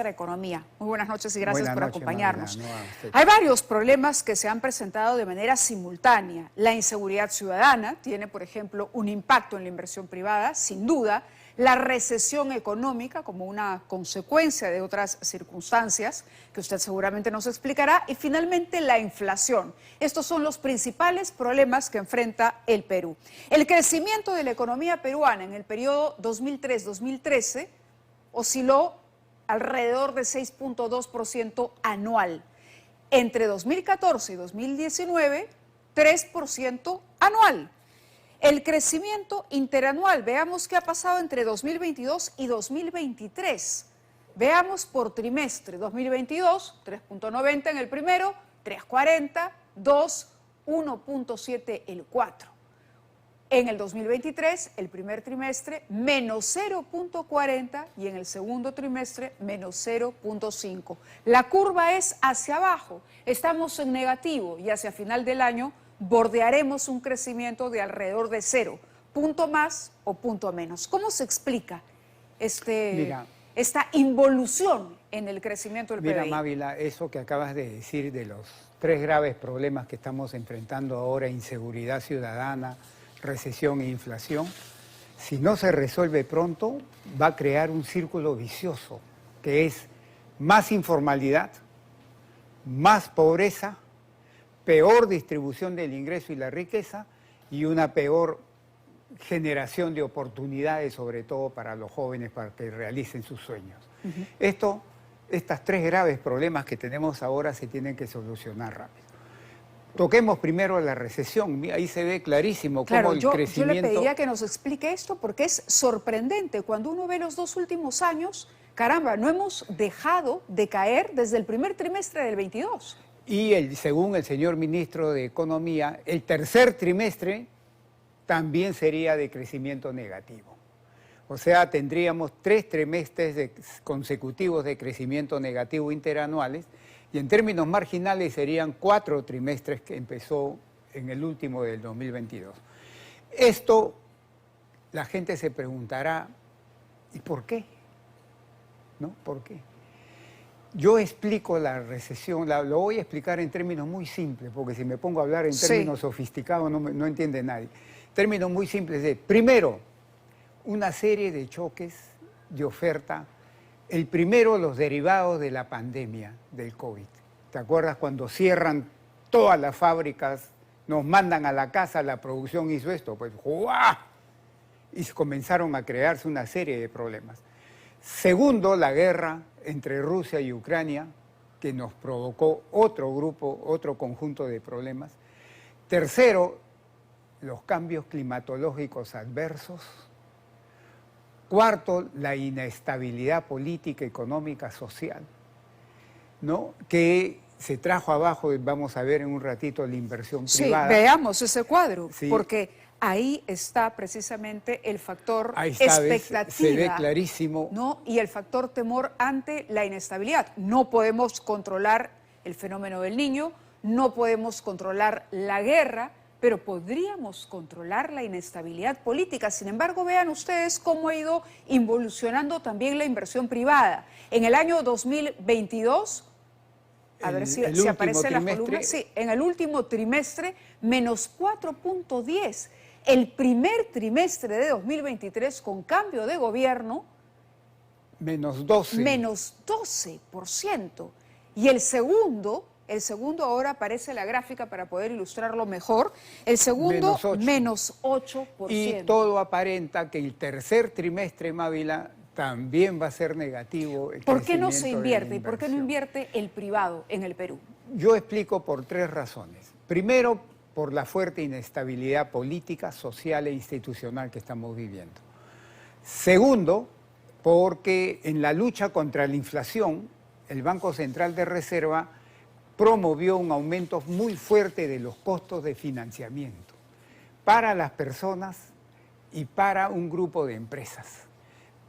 de Economía. Muy buenas noches y gracias por acompañarnos. Marina, Hay varios problemas que se han presentado de manera simultánea. La inseguridad ciudadana tiene, por ejemplo, un impacto en la inversión privada, sin duda. La recesión económica como una consecuencia de otras circunstancias que usted seguramente nos explicará. Y finalmente la inflación. Estos son los principales problemas que enfrenta el Perú. El crecimiento de la economía peruana en el periodo 2003-2013 osciló alrededor de 6.2% anual. Entre 2014 y 2019, 3% anual. El crecimiento interanual, veamos qué ha pasado entre 2022 y 2023. Veamos por trimestre, 2022, 3.90 en el primero, 3.40, 2, 1.7 el 4. En el 2023, el primer trimestre, menos 0.40 y en el segundo trimestre, menos 0.5. La curva es hacia abajo, estamos en negativo y hacia final del año bordearemos un crecimiento de alrededor de 0, punto más o punto menos. ¿Cómo se explica esta involución en el crecimiento del PBI? Mira, Mávila, eso que acabas de decir de los tres graves problemas que estamos enfrentando ahora, inseguridad ciudadana, recesión e inflación, si no se resuelve pronto, va a crear un círculo vicioso, que es más informalidad, más pobreza, peor distribución del ingreso y la riqueza y una peor generación de oportunidades, sobre todo para los jóvenes, para que realicen sus sueños. Estas tres graves problemas que tenemos ahora se tienen que solucionar rápido. Toquemos primero la recesión, ahí se ve clarísimo cómo el crecimiento... Yo le pediría que nos explique esto porque es sorprendente. Cuando uno ve los dos últimos años, caramba, no hemos dejado de caer desde el primer trimestre del 22. Y según el señor ministro de Economía, el tercer trimestre también sería de crecimiento negativo. O sea, tendríamos 3 trimestres consecutivos de crecimiento negativo interanuales, y en términos marginales serían 4 trimestres que empezó en el último del 2022. Esto, la gente se preguntará, ¿y por qué? ¿No? ¿Por qué? Yo explico la recesión, lo voy a explicar en términos muy simples, porque si me pongo a hablar en términos sofisticados no entiende nadie. Términos muy simples de, primero, una serie de choques de oferta. El primero, los derivados de la pandemia del COVID. ¿Te acuerdas cuando cierran todas las fábricas, nos mandan a la casa, la producción hizo esto? Pues ¡guau! Y comenzaron a crearse una serie de problemas. Segundo, la guerra entre Rusia y Ucrania, que nos provocó otro conjunto de problemas. Tercero, los cambios climatológicos adversos. Cuarto, la inestabilidad política, económica, social, ¿no? Que se trajo abajo, vamos a ver en un ratito, la inversión privada. Sí, veamos ese cuadro, sí, porque ahí está precisamente el factor expectativa. Se ve clarísimo. ¿No? Y el factor temor ante la inestabilidad. No podemos controlar el fenómeno del Niño, no podemos controlar la guerra, pero podríamos controlar la inestabilidad política. Sin embargo, vean ustedes cómo ha ido involucionando también la inversión privada. En el año 2022, a ver si aparece la columna, sí, en el último trimestre, menos 4.10. El primer trimestre de 2023, con cambio de gobierno, menos 12. Menos 12%. Y el segundo, ahora aparece la gráfica para poder ilustrarlo mejor, el segundo menos 8%. Y todo aparenta que el tercer trimestre, Mávila, también va a ser negativo. ¿Por qué no se invierte y por qué no invierte el privado en el Perú? Yo explico por 3 razones. Primero, por la fuerte inestabilidad política, social e institucional que estamos viviendo. Segundo, porque en la lucha contra la inflación, el Banco Central de Reserva promovió un aumento muy fuerte de los costos de financiamiento para las personas y para un grupo de empresas.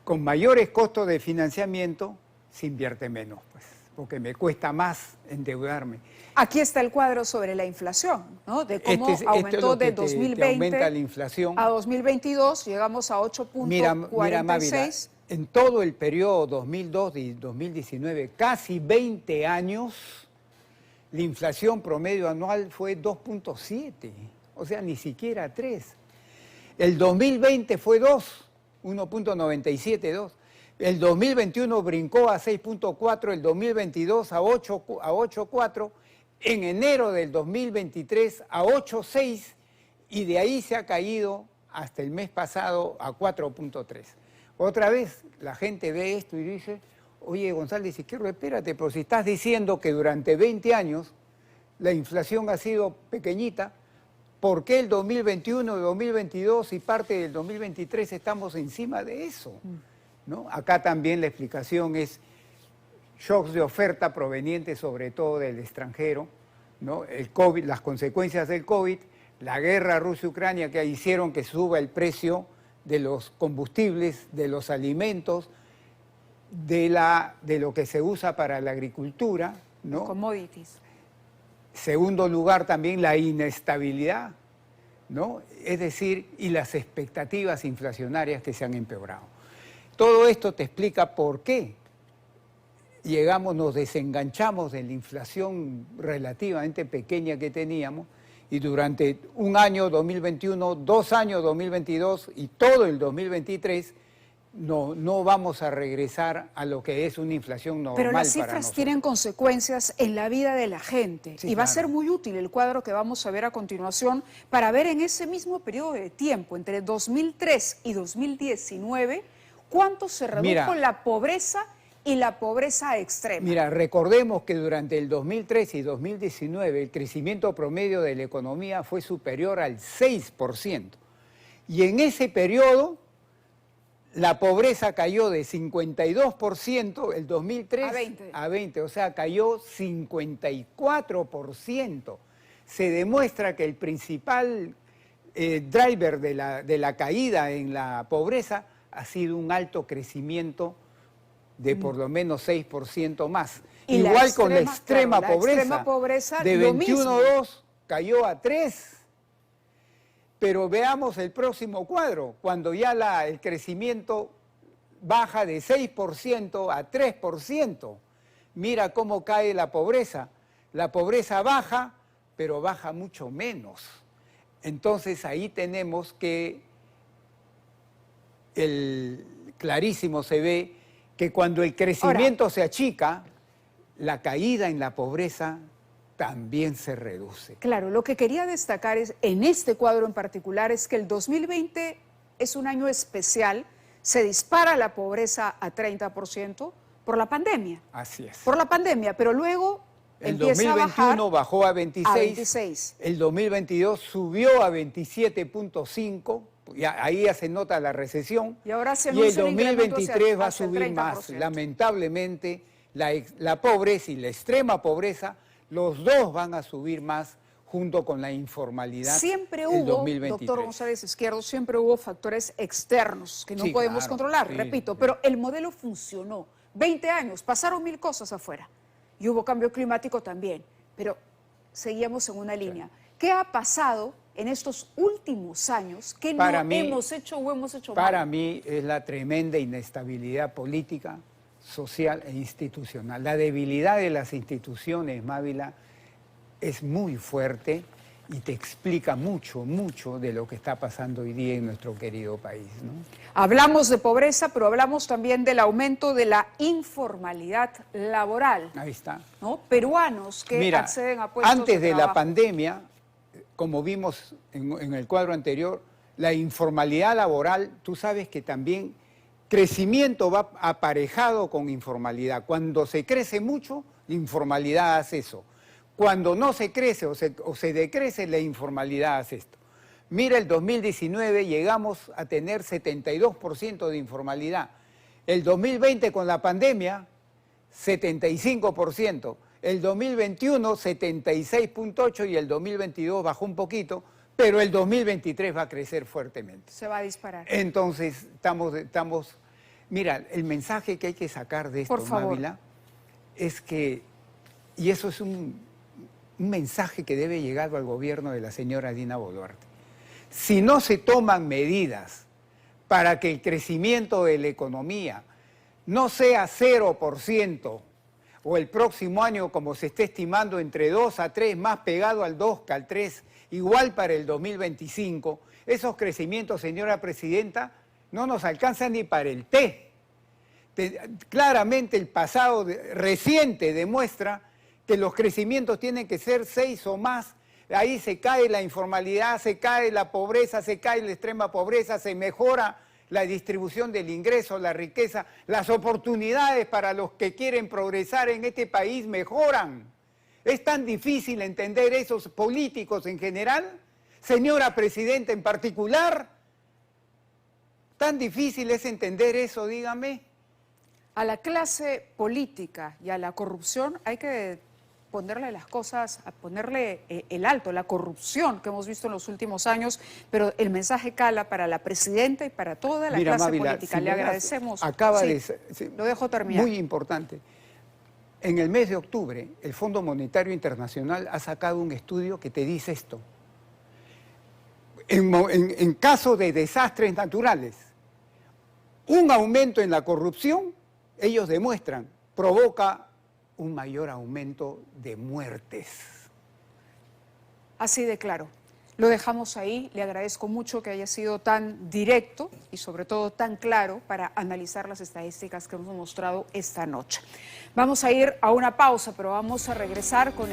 Con mayores costos de financiamiento se invierte menos, pues, porque me cuesta más endeudarme. Aquí está el cuadro sobre la inflación, ¿no? De cómo aumentó de 2020 aumenta la inflación. A 2022, llegamos a 8.46. en todo el periodo 2002 y 2019, casi 20 años, la inflación promedio anual fue 2.7, o sea, ni siquiera 3. El 2020 fue 2, 1.97, El 2021 brincó a 6.4, el 2022 a 8.4, en enero del 2023 a 8.6 y de ahí se ha caído hasta el mes pasado a 4.3. Otra vez la gente ve esto y dice, oye, González Izquierdo, espérate, pero si estás diciendo que durante 20 años la inflación ha sido pequeñita, ¿por qué el 2021, el 2022 y parte del 2023 estamos encima de eso? ¿No? Acá también la explicación es shocks de oferta provenientes sobre todo del extranjero, ¿no? El COVID, las consecuencias del COVID, la guerra Rusia-Ucrania que hicieron que suba el precio de los combustibles, de los alimentos, de lo que se usa para la agricultura, ¿no? Commodities. Segundo lugar, también la inestabilidad, ¿no? Es decir, y las expectativas inflacionarias que se han empeorado. Todo esto te explica por qué nos desenganchamos de la inflación relativamente pequeña que teníamos y durante un año 2021, 2 años 2022 y todo el 2023 no vamos a regresar a lo que es una inflación normal. Pero las para cifras nosotros. tienen consecuencias en la vida de la gente Sí, y va a claro. ser muy útil el cuadro que vamos a ver a continuación para ver en ese mismo periodo de tiempo, entre 2003 y 2019, cuánto se redujo la pobreza y la pobreza extrema. Mira, recordemos que durante el 2013 y 2019 el crecimiento promedio de la economía fue superior al 6%. Y en ese periodo la pobreza cayó de 52% el 2003 a 20, o sea, cayó 54%. Se demuestra que el principal driver de la caída en la pobreza ha sido un alto crecimiento de por lo menos 6% más. Y igual con la extrema pobreza, de 21.2 cayó a 3. Pero veamos el próximo cuadro, cuando ya el crecimiento baja de 6% a 3%. Mira cómo cae la pobreza. La pobreza baja, pero baja mucho menos. Entonces ahí tenemos que clarísimo se ve que cuando el crecimiento se achica, la caída en la pobreza también se reduce. Claro, lo que quería destacar en este cuadro en particular es que el 2020 es un año especial, se dispara la pobreza a 30% por la pandemia. Así es. Por la pandemia, pero luego el empieza 2021 bajó a 26. El 2022 subió a 27.5, ahí ya se nota la recesión. Y ahora se y el anuncia un incremento 2023 va a hacia el subir más. 30%. Lamentablemente, la pobreza y la extrema pobreza, los dos van a subir más junto con la informalidad. Siempre el hubo, 2023. doctor González Izquierdo, siempre hubo factores externos que no Sí, podemos claro, controlar, sí, repito, sí. pero el modelo funcionó. 20 años, pasaron 1000 cosas afuera y hubo cambio climático también, pero seguíamos en una línea. ¿Qué ha pasado en estos últimos años que hemos hecho o hemos hecho mal? Para mí es la tremenda inestabilidad política, social e institucional. La debilidad de las instituciones, Mávila, es muy fuerte y te explica mucho de lo que está pasando hoy día en nuestro querido país, ¿no? Hablamos de pobreza, pero hablamos también del aumento de la informalidad laboral. Ahí está. ¿No? Peruanos que acceden a puestos antes de la trabajo. pandemia, como vimos en el cuadro anterior, la informalidad laboral, tú sabes que también crecimiento va aparejado con informalidad. Cuando se crece mucho, la informalidad hace eso. Cuando no se crece o se decrece, la informalidad hace esto. Mira, el 2019 llegamos a tener 72% de informalidad. El 2020 con la pandemia, 75%. El 2021, 76.8% y el 2022 bajó un poquito, pero el 2023 va a crecer fuertemente. Se va a disparar. Entonces, estamos... Mira, el mensaje que hay que sacar de esto, Por favor, Mávila, es que, y eso es un mensaje que debe llegar al gobierno de la señora Dina Boluarte. Si no se toman medidas para que el crecimiento de la economía no sea 0%, o el próximo año, como se está estimando, entre 2 a 3, más pegado al 2 que al 3, igual para el 2025, esos crecimientos, señora Presidenta, no nos alcanzan ni para el té. Claramente el pasado reciente demuestra que los crecimientos tienen que ser 6 o más. Ahí se cae la informalidad, se cae la pobreza, se cae la extrema pobreza, se mejora la distribución del ingreso, la riqueza, las oportunidades para los que quieren progresar en este país mejoran. ¿Es tan difícil entender esos políticos en general? Señora Presidenta en particular, ¿tan difícil es entender eso, dígame? A la clase política y a la corrupción hay que ponerle las cosas, a ponerle el alto, la corrupción que hemos visto en los últimos años, pero el mensaje cala para la Presidenta y para toda la clase Mávila, política. si Le agradecemos. Acaba sí, lo dejo terminar. Muy importante. En el mes de octubre, el Fondo Monetario Internacional ha sacado un estudio que te dice esto. En caso de desastres naturales, un aumento en la corrupción, ellos demuestran, provoca un mayor aumento de muertes. Así de claro. Lo dejamos ahí. Le agradezco mucho que haya sido tan directo y sobre todo tan claro para analizar las estadísticas que hemos mostrado esta noche. Vamos a ir a una pausa, pero vamos a regresar con el